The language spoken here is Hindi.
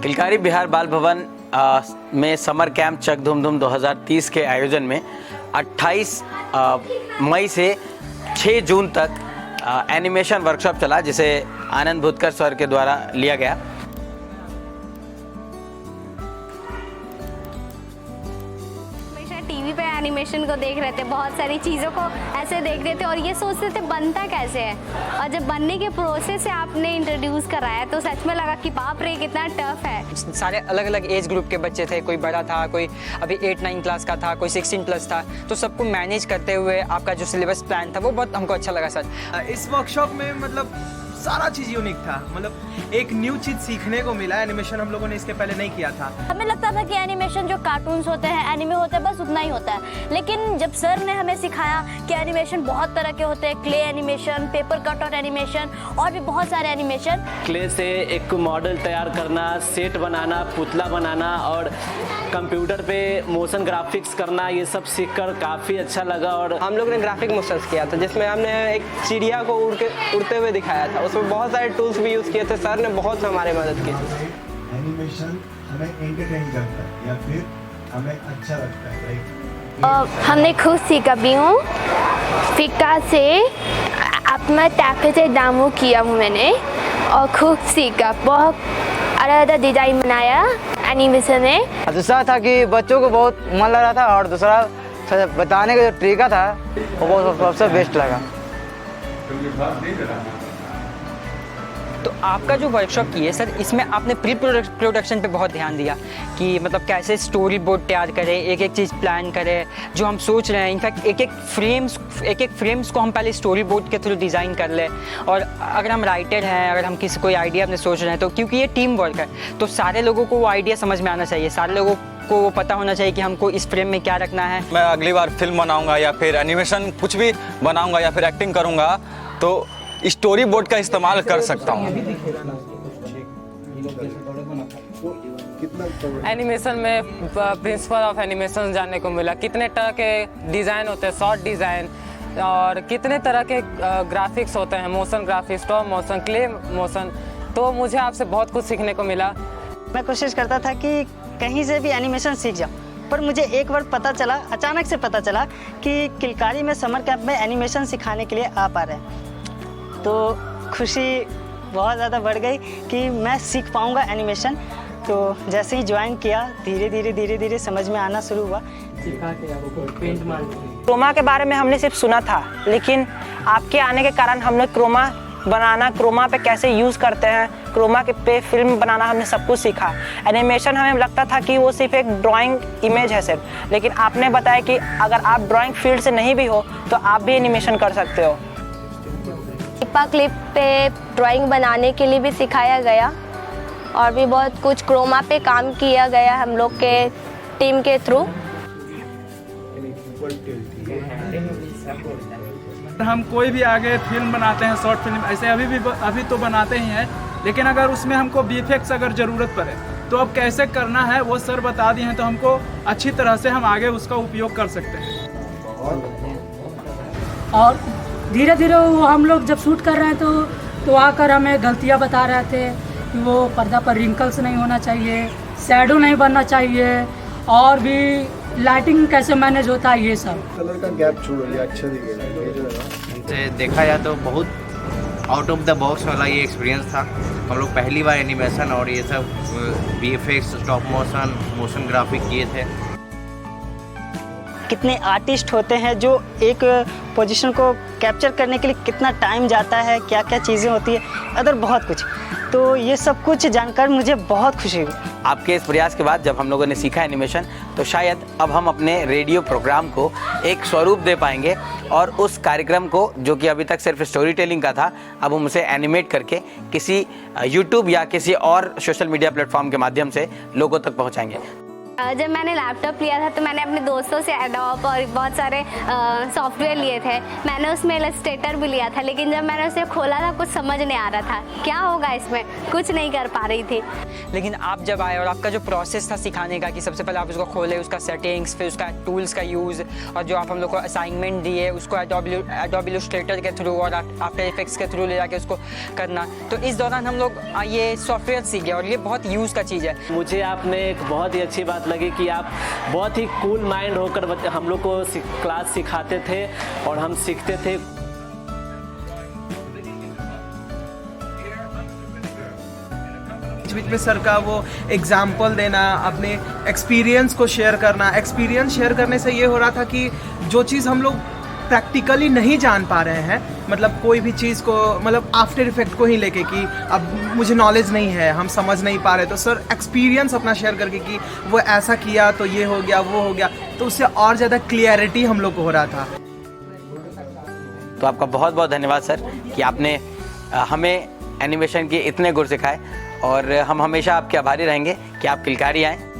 किलकारी बिहार बाल भवन में समर कैंप चक धूम धूम 2030 के आयोजन में 28 मई से 6 जून तक एनिमेशन वर्कशॉप चला, जिसे आनंद भूतकर सर के द्वारा लिया गया। टीवी पे एनिमेशन को देख रहे थे, बहुत सारी चीज़ों को ऐसे देख रहे थे और ये सोचते थे बनता कैसे है, और जब बनने के प्रोसेस से आपने इंट्रोड्यूस कराया तो सच में लगा कि बाप रे कितना टफ है। सारे अलग अलग एज ग्रुप के बच्चे थे, कोई बड़ा था, कोई अभी 8-9 क्लास का था, कोई 16 प्लस था, तो सबको मैनेज करते हुए आपका जो सिलेबस प्लान था वो बहुत हमको अच्छा लगा सर। इस वर्कशॉप में मतलब सारा चीज़ यूनिक था, मतलब एक न्यू चीज़ सीखने को मिला। एनिमेशन हम लोगों ने इसके पहले नहीं किया था। हमें लगता था कि एनिमेशन जो कार्टून्स होते हैं, एनिमे होते हैं, बस उतना ही होता है, लेकिन जब सर ने हमें सिखाया कि एनिमेशन बहुत तरह के होते हैं, clay animation, paper cutout animation और भी बहुत सारे एनिमेशन। क्ले से एक मॉडल तैयार करना, सेट बनाना, पुतला बनाना और कंप्यूटर पे मोशन ग्राफिक्स करना, ये सब सीखकर काफ़ी अच्छा लगा। और हम लोग ने ग्राफिक मोशंस किया था, जिसमें हमने एक चिड़िया को उड़ते हुए दिखाया था। उसमें बहुत सारे टूल्स भी यूज़ किए थे, सर ने बहुत हमारी मदद की। एनिमेशन हमें एंटरटेन करता है या फिर हमें अच्छा लगता है। हमने खुद सीखा भी हूँ, फिक्का से अपना टाके से डामो किया हूँ मैंने और खुद सीखा, बहुत अलग अलग डिजाइन बनाया एनिमेशन में। दूसरा था कि बच्चों को बहुत मन लग रहा था, और दूसरा बताने का जो तरीका था वो बहुत सबसे बेस्ट लगा। तो आपका जो वर्कशॉप की है सर, इसमें आपने प्री प्रोडक्शन पे बहुत ध्यान दिया कि मतलब कैसे स्टोरी बोर्ड तैयार करें, एक एक चीज़ प्लान करें जो हम सोच रहे हैं। इनफैक्ट एक एक फ्रेम्स को हम पहले स्टोरी बोर्ड के थ्रू डिज़ाइन कर लें, और अगर हम राइटर हैं, अगर हम किसी कोई आइडिया अपने सोच रहे हैं, तो क्योंकि ये टीम वर्क है तो सारे लोगों को वो आइडिया समझ में आना चाहिए, सारे लोगों को वो पता होना चाहिए कि हमको इस फ्रेम में क्या रखना है। मैं अगली बार फिल्म बनाऊँगा या फिर एनिमेशन कुछ भी बनाऊँगा या फिर एक्टिंग करूँगा तो स्टोरी बोर्ड का इस्तेमाल कर सकता हूँ। एनिमेशन में प्रिंसिपल ऑफ एनिमेशन जानने को मिला, कितने तरह के डिज़ाइन होते हैं, शॉर्ट डिज़ाइन, और कितने तरह के ग्राफिक्स होते हैं, motion graphics, stop motion, clay motion. तो मुझे आपसे बहुत कुछ सीखने को मिला। मैं कोशिश करता था कि कहीं से भी एनिमेशन सीख जाऊँ, पर मुझे एक बार पता चला, अचानक से पता चला कि किलकारी में समर कैंप में एनिमेशन सिखाने के लिए आ पा रहे हैं, तो खुशी बहुत ज़्यादा बढ़ गई कि मैं सीख पाऊँगा एनिमेशन। तो जैसे ही ज्वाइन किया, धीरे धीरे समझ में आना शुरू हुआ। क्रोमा के बारे में हमने सिर्फ सुना था, लेकिन आपके आने के कारण हमने क्रोमा बनाना, क्रोमा पे कैसे यूज़ करते हैं, क्रोमा के पे फिल्म बनाना हमने सब कुछ सीखा। एनिमेशन हमें लगता था कि वो सिर्फ एक ड्राइंग इमेज है सिर्फ, लेकिन आपने बताया कि अगर आप ड्राइंग फील्ड से नहीं भी हो तो आप भी एनिमेशन कर सकते हो। पेपर क्लिप पे ड्राइंग बनाने के लिए भी सिखाया गया और भी बहुत कुछ क्रोमा पे काम किया गया हम लोग के टीम के थ्रू। हम कोई भी आगे फिल्म बनाते हैं, शॉर्ट फिल्म ऐसे अभी तो बनाते ही हैं, लेकिन अगर उसमें हमको वीएफएक्स अगर ज़रूरत पड़े तो अब कैसे करना है वो सर बता दिए हैं, तो हमको अच्छी तरह से हम आगे उसका उपयोग कर सकते हैं। और धीरे धीरे वो हम लोग जब शूट कर रहे हैं तो आकर हमें गलतियां बता रहे थे कि वो पर्दा पर रिंकल्स नहीं होना चाहिए, शैडो नहीं बनना चाहिए, और भी लाइटिंग कैसे मैनेज होता है, ये सब। कलर का गैप छोड़ दिया, अच्छा दिखेगा। देखा जाए तो बहुत आउट ऑफ द बॉक्स वाला ये एक्सपीरियंस था। हम लोग पहली बार एनिमेशन और ये सब VFX, stop motion, motion graphic किए थे। कितने आर्टिस्ट होते हैं जो एक पोजीशन को कैप्चर करने के लिए कितना टाइम जाता है, क्या क्या चीज़ें होती है, अदर बहुत कुछ। तो ये सब कुछ जानकर मुझे बहुत खुशी हुई। आपके इस प्रयास के बाद जब हम लोगों ने सीखा एनिमेशन, तो शायद अब हम अपने रेडियो प्रोग्राम को एक स्वरूप दे पाएंगे, और उस कार्यक्रम को जो कि अभी तक सिर्फ स्टोरी टेलिंग का था, अब हम उसे एनिमेट करके किसी यूट्यूब या किसी और सोशल मीडिया प्लेटफॉर्म के माध्यम से लोगों तक पहुंचाएंगे। जब मैंने लैपटॉप लिया था तो मैंने अपने दोस्तों से एडोब और बहुत सारे सॉफ्टवेयर लिए थे। मैंने उसमें इलस्ट्रेटर भी लिया था, लेकिन जब मैंने उसे खोला था कुछ समझ नहीं आ रहा था क्या होगा इसमें, कुछ नहीं कर पा रही थी। लेकिन आप जब आए और आपका जो प्रोसेस था सिखाने का कि सबसे पहले आप उसको खोले, उसका सेटिंग्स, फिर उसका टूल्स का यूज़, और जो आप हम लोग को असाइनमेंट दिए उसको एडोब इलस्ट्रेटर के थ्रू और आफ्टर इफेक्ट्स के थ्रू ले जाके उसको करना, तो इस दौरान हम लोग ये सॉफ्टवेयर सीख गए और ये बहुत यूज़ का चीज़ है। मुझे आपने एक बहुत ही अच्छी बात लगी कि आप बहुत ही कूल माइंड होकर हम लोग को क्लास सिखाते थे और हम सीखते थे। बीच में सर का वो एग्जाम्पल देना, अपने एक्सपीरियंस को शेयर करना। एक्सपीरियंस शेयर करने से ये हो रहा था कि जो चीज़ हम लोग प्रैक्टिकली नहीं जान पा रहे हैं, मतलब कोई भी चीज़ को, मतलब आफ्टर इफेक्ट को ही लेके कि अब मुझे नॉलेज नहीं है, हम समझ नहीं पा रहे, तो सर एक्सपीरियंस अपना शेयर करके कि वो ऐसा किया तो ये हो गया, वो हो गया, तो उससे और ज़्यादा क्लियरिटी हम लोग को हो रहा था। तो आपका बहुत बहुत धन्यवाद सर कि आपने हमें एनिमेशन के इतने गुण सिखाए, और हम हमेशा आपके आभारी रहेंगे कि आप किलकारी आएँ।